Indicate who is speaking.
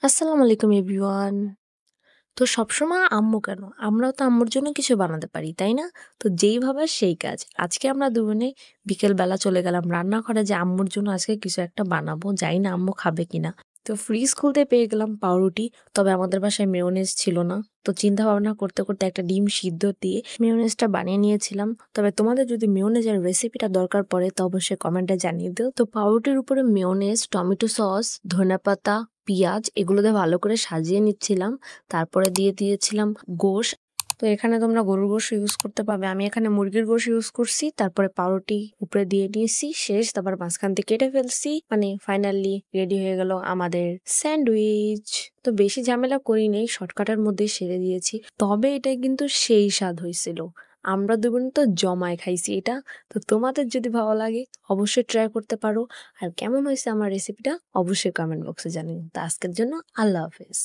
Speaker 1: আসসালামু আলাইকুম এভরিওয়ান। তো সবসময় আম্মু কেন? আমরাও তো আম্মুর জন্য কিছু বানাতে পারি, তাই না? তো যেই ভাবা সেই কাজ। আজকে আমরা দুজনে বিকেলবেলা চলে গেলাম রান্নাঘরে যে আম্মুর জন্য আজকে কিছু একটা বানাবো। জানি না আম্মু খাবে কিনা। তো ফ্রিজ খুলতে পেয়ে গেলাম পাউরুটি। তবে আমাদের বাসায় মেয়োনেজ ছিল না। তো চিন্তা ভাবনা করতে করতে একটা ডিম সিদ্ধ দিয়ে মেয়োনেজটা বানিয়ে নিয়েছিলাম। তবে তোমাদের যদি মেয়োনেজের রেসিপিটা দরকার পড়ে তো অবশ্যই কমেন্টে জানিয়ে দিও। তো পাউরুটির উপরে মেয়োনেজ, টমেটো সস, ধনেপাতা, পেঁয়াজ এগুলো দিয়ে ভালো করে সাজিয়ে নিচ্ছিলাম। তারপরে দিয়ে দিয়েছিলাম গোশ। তো এখানে তোমরা গরুর গোশ ইউজ করতে পারবে, আমি এখানে মুরগির গোশ ইউজ করছি। তারপরে পাউরুটি উপরে দিয়ে দিয়েছি, শেষ। তারপর মাঝখান থেকে কেটে ফেলছি, মানে ফাইনালি রেডি হয়ে গেল আমাদের স্যান্ডউইচ। তো বেশি ঝামেলা করি নেই, শর্টকাটের মধ্যে সেরে দিয়েছি। তবে এটা কিন্তু সেই স্বাদ হয়েছিল। আমরা দুজন তো জমায় খাইছি এটা। তো তোমাদের যদি ভালো লাগে অবশ্যই ট্রাই করতে পারো। আর কেমন হয়েছে আমার রেসিপিটা অবশ্যই কমেন্ট বক্সে জানিও। তো আজকের জন্য আল্লাহ হাফেজ।